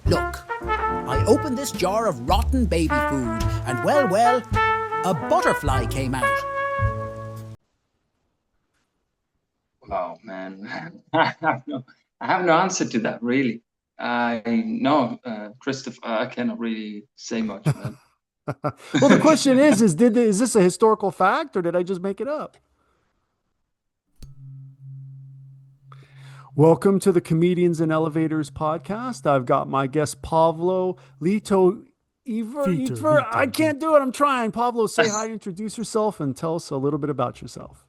Look, I opened this jar of rotten baby food, and well, a butterfly came out. Wow, man. I have no answer to that, really. I no, Christopher, I cannot really say much, man. Well, the question is this a historical fact or did I just make it up? Welcome to the Comedians and Elevators podcast. I've got my guest Pavlo Lykhoviter. I can't do it. I'm trying. Pavlo, say hi, introduce yourself, and tell us a little bit about yourself.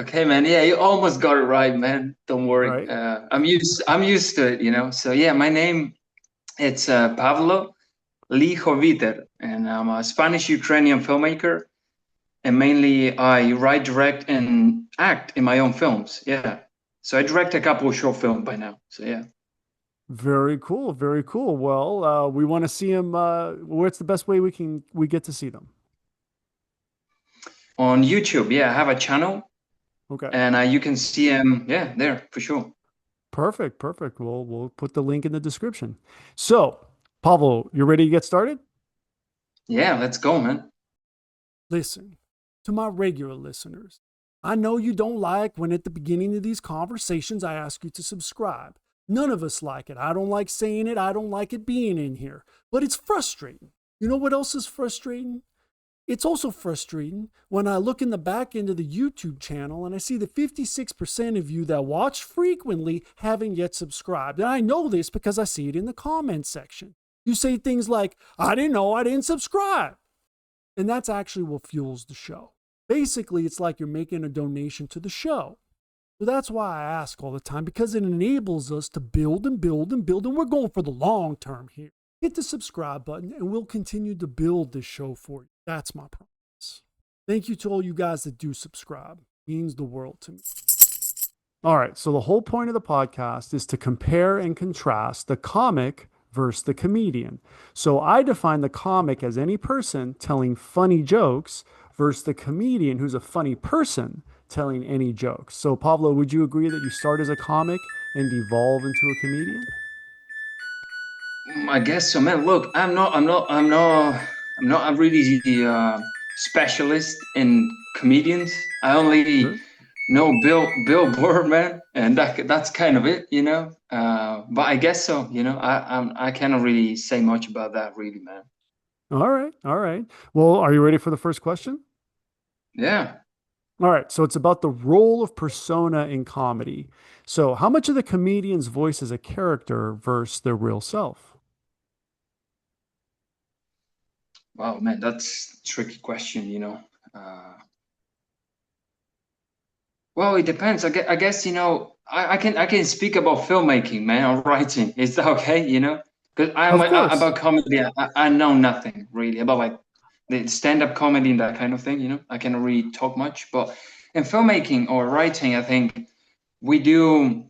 Okay, man. Yeah, you almost got it right, man. Don't All worry. right. I'm used to it. So yeah, my name it's Pavlo Lykhoviter, and I'm a Spanish-Ukrainian filmmaker, and mainly I write, direct, and act in my own films. Yeah. So I direct a couple of short films by now. So yeah. Very cool. Very cool. Well, we want to see them. What's the best way we get to see them? On YouTube, yeah, I have a channel, Okay. and you can see them, yeah, there for sure. Perfect. Perfect. We'll put the link in the description. So, Pablo, you ready to get started? Yeah, let's go, man. Listen, to my regular listeners, I know you don't like when at the beginning of these conversations I ask you to subscribe. None of us like it. I don't like saying it. I don't like it being in here. But it's frustrating. You know what else is frustrating? It's also frustrating when I look in the back end of the YouTube channel and I see that 56% of you that watch frequently haven't yet subscribed. And I know this because I see it in the comment section. You say things like, I didn't know I didn't subscribe. And that's actually what fuels the show. Basically, it's like you're making a donation to the show. So that's why I ask all the time, because it enables us to build and build and build. And we're going for the long term here. Hit the subscribe button and we'll continue to build this show for you. That's my promise. Thank you to all you guys that do subscribe. It means the world to me. All right. So the whole point of the podcast is to compare and contrast the comic versus the comedian. So I define the comic as any person telling funny jokes versus the comedian who's a funny person telling any jokes. So Pablo, would you agree that you start as a comic and evolve into a comedian? I guess so, man. Look, I'm not a really specialist in comedians. I only Sure. know Bill Burr, man, and that's kind of it. But I guess so. I cannot really say much about that, really, man. All right. All right. Well, are you ready for the first question? Yeah. All right. So it's about the role of persona in comedy. So how much of the comedian's voice is a character versus their real self? Wow, man, that's a tricky question. Uh, well, it depends. I guess I can speak about filmmaking, man, or writing. Is that okay? Because Of course. about comedy. I know nothing really about like the stand-up comedy and that kind of thing. I cannot really talk much. But in filmmaking or writing, I think we do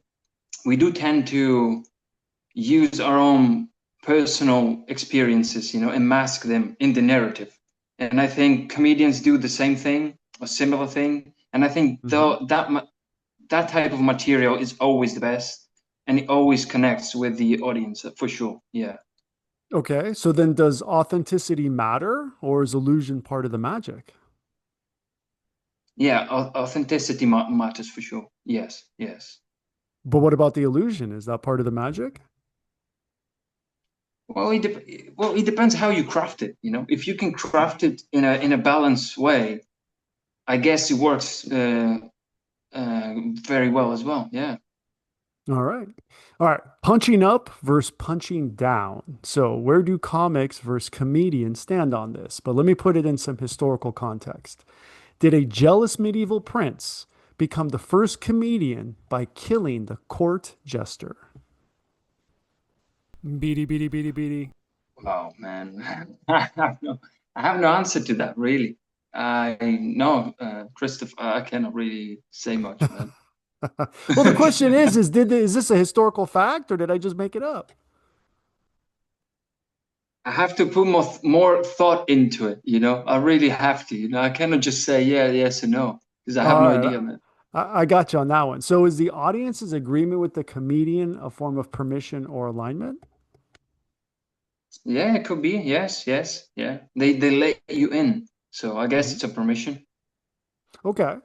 we do tend to use our own personal experiences, and mask them in the narrative. And I think comedians do the same thing, a similar thing. And I think Mhm. though that type of material is always the best, and it always connects with the audience for sure. Yeah, Okay. So then does authenticity matter or is illusion part of the magic? yeah. Authenticity matters for sure. Yes, yes. But what about the illusion? Is that part of the magic? Well, it depends how you craft it. If you can craft it in a balanced way, I guess it works very well as well. Yeah. All right. All right. Punching up versus punching down. So, where do comics versus comedians stand on this? But let me put it in some historical context. Did a jealous medieval prince become the first comedian by killing the court jester? Beady, beady, beady, beady. Wow, man. I have no answer to that, really. I no, Christopher, I cannot really say much, man. Well, the question is this a historical fact or did I just make it up? I have to put more thought into it, I really have to, I cannot just say yeah, yes, or no, because I have no All right. idea, man. I got you on that one. So, is the audience's agreement with the comedian a form of permission or alignment? Yeah, it could be. Yes, yes, yeah. They let you in, so I guess Mhm. it's a permission. Okay.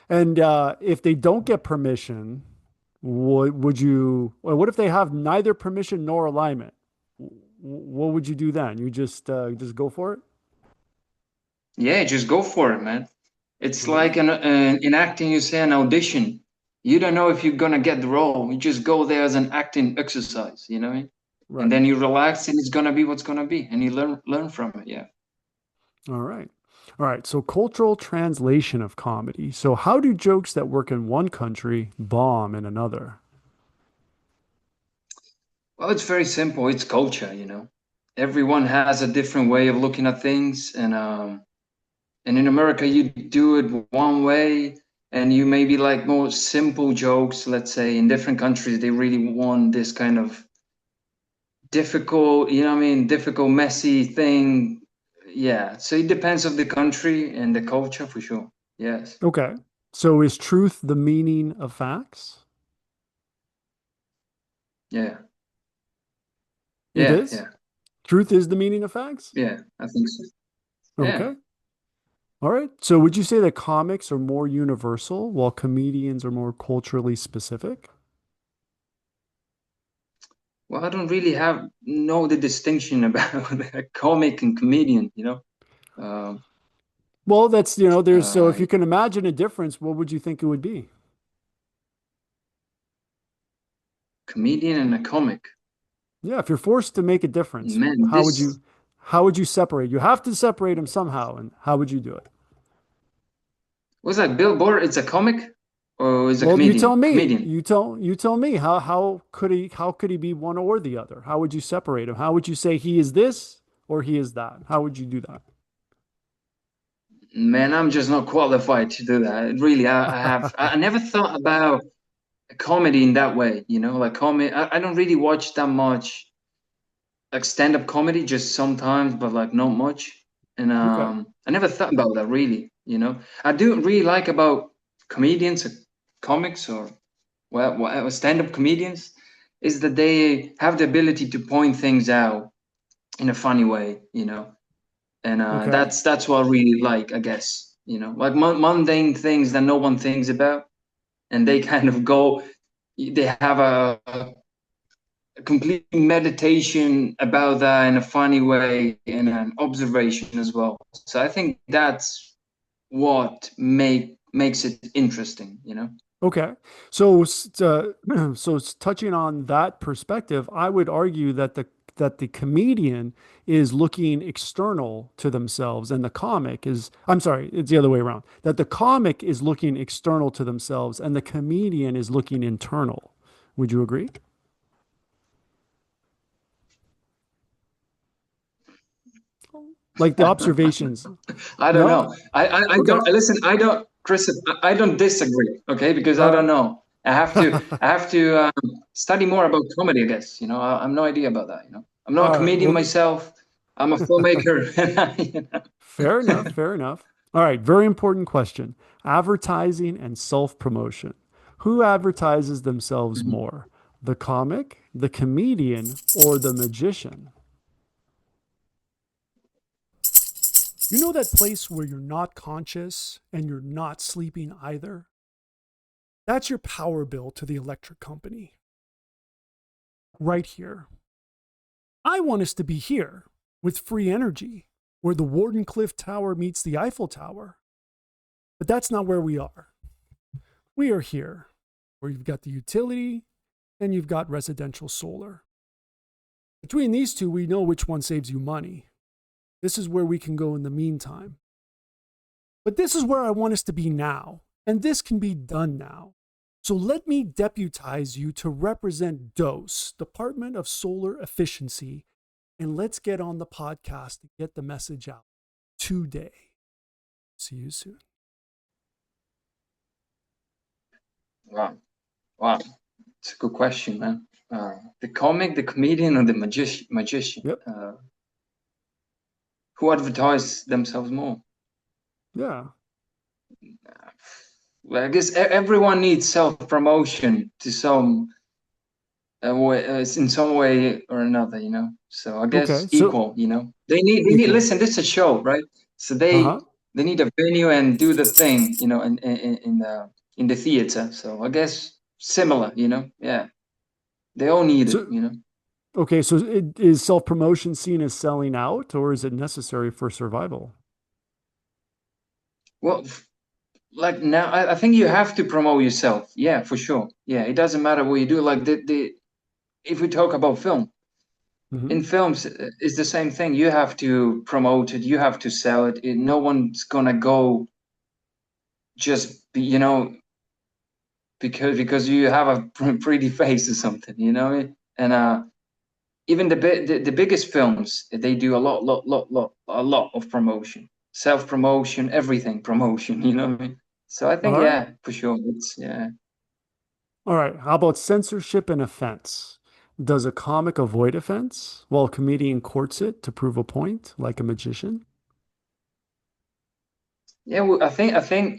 And if they don't get permission, would you, well, what if they have neither permission nor alignment? What would you do then? You just go for it? Yeah, just go for it, man. It's All right. like in acting, you say an audition. You don't know if you're gonna get the role. You just go there as an acting exercise, you know what I mean? And Right. then you relax, and it's gonna be what's gonna be, and you learn from it. Yeah. All right. All right. So cultural translation of comedy. So how do jokes that work in one country bomb in another? Well, it's very simple. It's culture, you know. Everyone has a different way of looking at things, and in America, you do it one way, and you maybe like more simple jokes. Let's say in different countries, they really want this kind of difficult, you know what I mean, difficult, messy thing. Yeah. So it depends of the country and the culture for sure. Yes. Okay. So is truth the meaning of facts? Yeah. It Yeah. is. Yeah. Truth is the meaning of facts? Yeah. I think so. Yeah. Okay. All right. So would you say that comics are more universal while comedians are more culturally specific? Well, I don't really have know the distinction about a comic and comedian, you know. Um, Well, that's, there's, so uh, if you can imagine a difference, what would you think it would be? comedian and a comic. Yeah, if you're forced to make a difference, Man, how would this you how would you separate? You have to separate them somehow, and how would you do it? was that Bill Burr? It's a comic or is a Well, you tell comedian? me. Comedian. You tell me how could he be one or the other? How would you separate him? How would you say he is this or he is that? How would you do Man, I'm just not qualified to do that. Really, I that? never thought about comedy in that way, you know, like comedy. I don't really watch that much like stand-up comedy, just sometimes, but like not much. And Okay. I never thought about that really, you know. I do really like about comedians or comics or well, stand-up comedians is that they have the ability to point things out in a funny way, you know. And Okay. that's what I really like, I guess, you know, like mundane things that no one thinks about, and they kind of go, they have a complete meditation about that in a funny way and an observation as well. So I think that's what makes it interesting, you know. Okay. So, touching on that perspective, I would argue that the comedian is looking external to themselves, and the comic is, I'm sorry, it's the other way around. That the comic is looking external to themselves, and the comedian is looking internal. Would you agree? Like the observations. I don't No? know. I Okay. don't listen. I don't, Chris. I don't disagree. Okay, because I All don't know. right. I have to study more about comedy. I guess you know. I'm no idea about that. You know, I'm not a All right. comedian Well, myself. I'm a filmmaker. You know? fair enough. Fair enough. All right. Very important question. Advertising and self promotion. Who advertises themselves more? The comic, the comedian, or the magician? You know that place where you're not conscious and you're not sleeping either? That's your power bill to the electric company. Right here. I want us to be here with free energy, where the Wardenclyffe Tower meets the Eiffel Tower. But that's not where we are. We are here, where you've got the utility and you've got residential solar. Between these two, we know which one saves you money. This is where we can go in the meantime. But this is where I want us to be now, and this can be done now. So let me deputize you to represent DOSE, Department of Solar Efficiency, and let's get on the podcast and get the message out today. See you soon. Wow, wow, it's a good question, man. The comic, the comedian, or the magician? Yep. Who advertise themselves more? Yeah. Well, I guess everyone needs self promotion to some in some way or another, So I Okay. guess So, equal, they need equal. listen, this is a show, right? So Uh-huh. they need a venue and do the thing, in the theater. So I guess similar, yeah. They all need So, it. okay. So is self-promotion seen as selling out or is it necessary for survival? Well, like now, I think you have to promote yourself. Yeah, for sure. Yeah, it doesn't matter what you do. Like the if we talk about film, Hmm. in films, it's the same thing. You have to promote it. You have to sell it. No one's gonna go just be, because you have a pretty face or something. And even the biggest films, they do a lot of promotion, self promotion, everything promotion. You know what I mean? So I think, All right. yeah, for sure, it's yeah. All right. How about censorship and offense? Does a comic avoid offense while a comedian courts it to prove a point, like a magician? Yeah, well, I think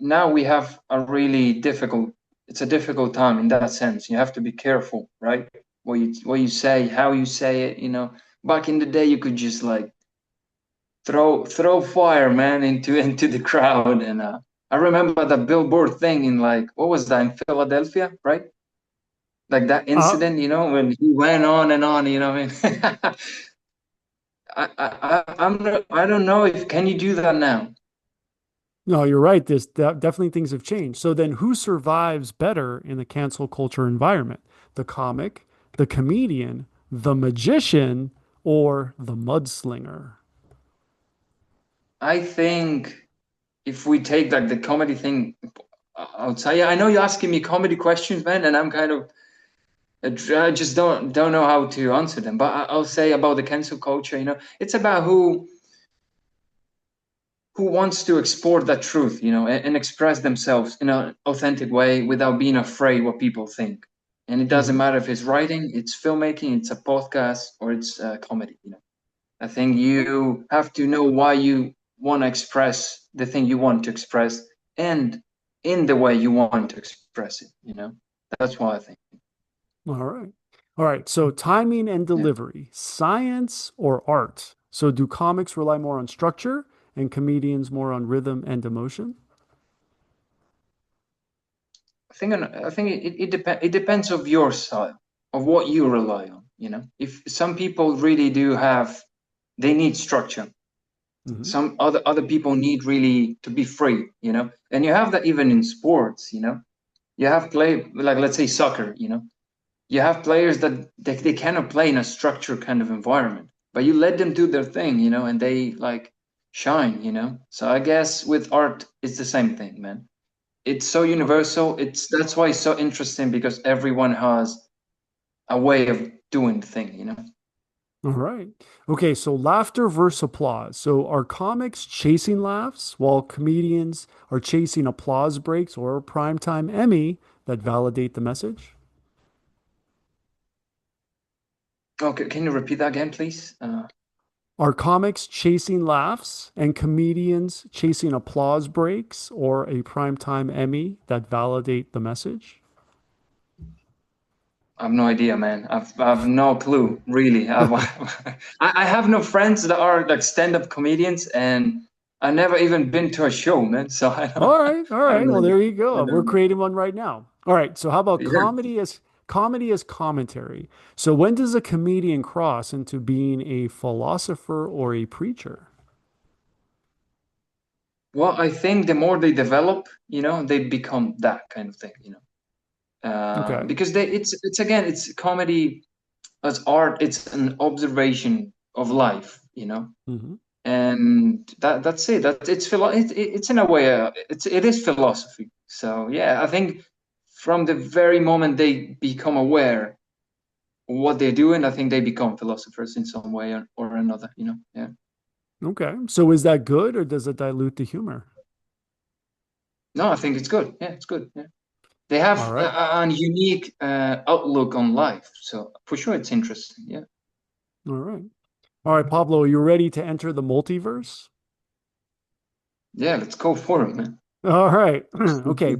now we have a really difficult. It's a difficult time in that sense. You have to be careful, right? What you say, how you say it. Back in the day, you could just like throw fire, man, into the crowd. And I remember that billboard thing in, like, what was that, in Philadelphia, right? Like that Uh, incident, when he went on and on. I mean, I don't know if can you do that now. no, you're right. Definitely things have changed. So then who survives better in the cancel culture environment? The comic, the comedian, the magician, or the mudslinger? I think if we take like the comedy thing outside, yeah, I know you're asking me comedy questions, man, and I'm kind of I just don't know how to answer them. But I'll say about the cancel culture, it's about who wants to export that truth, and express themselves in an authentic way without being afraid what people think. And it doesn't Hmm. matter if it's writing, it's filmmaking, it's a podcast, or it's comedy. I think you have to know why you want to express the thing you want to express, and in the way you want to express it. That's why I think. All right. All right. So timing and Yeah. delivery, science or art? So do comics rely more on structure and comedians more on rhythm and emotion? I think it depends of your style, of what you rely on. If some people really do have, they need structure. Hmm. Some other people need really to be free. And you have that even in sports. You have play, like, let's say soccer. You have players that they cannot play in a structured kind of environment, but you let them do their thing, and they like shine. So I guess with art it's the same thing, man. It's so universal. That's why it's so interesting, because everyone has a way of doing the thing. All right. Okay, so laughter versus applause. So are comics chasing laughs while comedians are chasing applause breaks or a primetime Emmy that validate the message? Okay, can you repeat that again, please? Are comics chasing laughs and comedians chasing applause breaks or a primetime Emmy that validate the message? I have no idea, man. I've no clue, really. I have no friends that are like stand-up comedians, and I never even been to a show, man. So I don't, All right, all I have right. no Well, idea. there you I go. We're don't know. creating one right now. All right. So how about Yeah. comedy as commentary? So when does a comedian cross into being a philosopher or a preacher? Well, I think the more they develop, they become that kind of thing. Okay. Because it's again, it's comedy as art. It's an observation of life. Hmm. And that's it. It's in a way, it is philosophy. So yeah, I think from the very moment they become aware of what they're doing, I think they become philosophers in some way or another. Yeah. Okay. So is that good or does it dilute the humor? No, I think it's good. Yeah, it's good. Yeah. They All have right. a unique outlook on life, so for sure it's interesting. Yeah. All right. All right, Pablo, are you ready to enter the multiverse? Yeah, let's go for it, man. All right. Okay.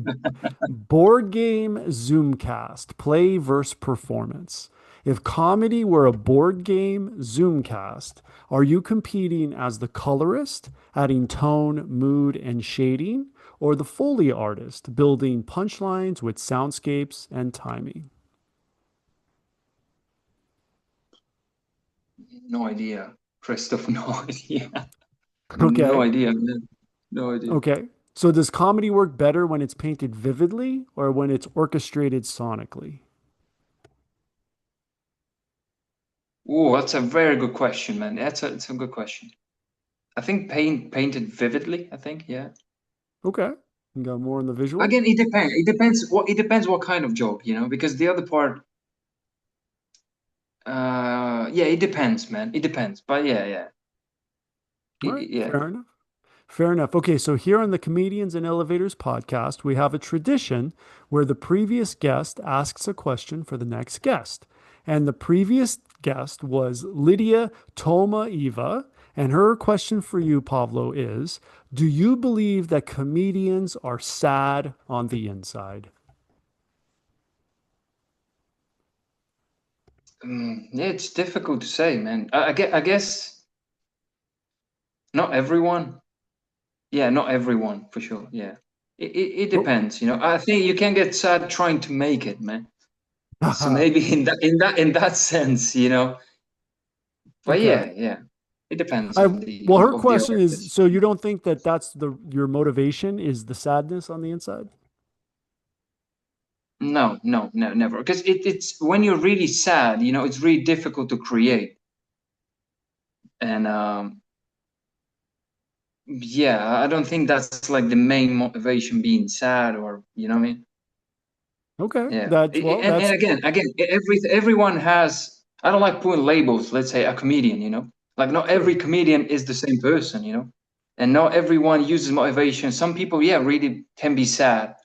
Board game Zoomcast, play versus performance. If comedy were a board game Zoomcast, are you competing as the colorist, adding tone, mood, and shading, or the Foley artist, building punchlines with soundscapes and timing? No idea, Christoph. No idea. No Okay. idea, man. No idea. Okay. So does comedy work better when it's painted vividly or when it's orchestrated sonically? Oh, that's a very good question, man. It's a good question. I think painted vividly. I think, yeah. Okay. You got more on the visual? Again, it depends. It depends what kind of job, because the other part, yeah, it depends, man. It depends. But yeah, yeah, All right. yeah. Fair enough. Fair enough. Okay, so here on the Comedians and Elevators podcast, we have a tradition where the previous guest asks a question for the next guest. And the previous guest was Lydia Toma Eva. And her question for you, Pavlo, is: do you believe that comedians are sad on the inside? Yeah, it's difficult to say, man. I guess not everyone. Yeah, not everyone for sure. Yeah, it Oh, depends. I think you can get sad trying to make it, man. So maybe in that sense. But okay. yeah, yeah, it depends I of the well, her of the question is: artist. so you don't think that that's the your motivation is the sadness on the inside? No, no, no, never. Because it's when you're really sad, it's really difficult to create. And yeah, I don't think that's like the main motivation being sad, or what I mean. Okay, Yeah. that's well, And that's again, everyone has. I don't like putting labels. Let's say a comedian. Like not every sure. comedian is the same person. And not everyone uses motivation. Some people, yeah, really can be sad,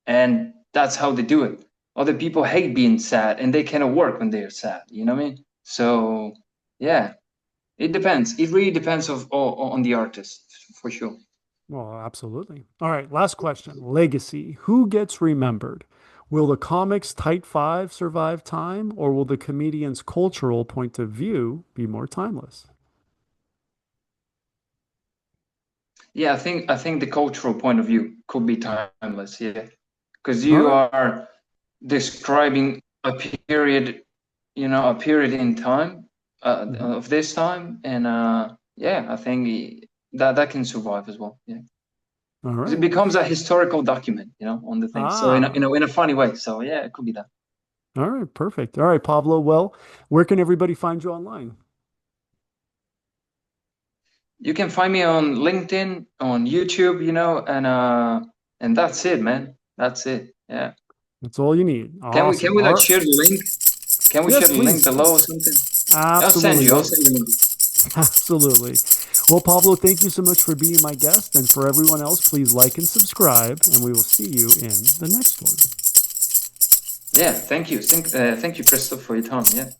and that's how they do it. Other people hate being sad, and they cannot work when they're sad. You know what I mean? So yeah, it depends. It really depends on the artist for sure. Well, absolutely. All right, last question. Legacy. Who gets remembered? Will the comics Tight Five survive time, or will the comedian's cultural point of view be more timeless? Yeah, I think the cultural point of view could be timeless. Yeah, because All you right. are describing a period in time, Mhm. of this time, and yeah, I think that can survive as well. Yeah, All 'cause it right. becomes a historical document, on the thing. So Ah, in a funny way. So yeah, it could be that. all right. Perfect. All right, Pablo. Well, where can everybody find you online? You can find me on LinkedIn, on YouTube, and that's it, man. That's it. Yeah. That's all you need. Can we can Awesome. we All like right. share the link? Can we share Yes, the link please. below or something? I'll send Absolutely. you. I'll Well, send you. absolutely. Well, Pablo, thank you so much for being my guest. And for everyone else, please like and subscribe, and we will see you in the next one. Yeah. Thank you. Thank you, Christoph, for your time. Yeah.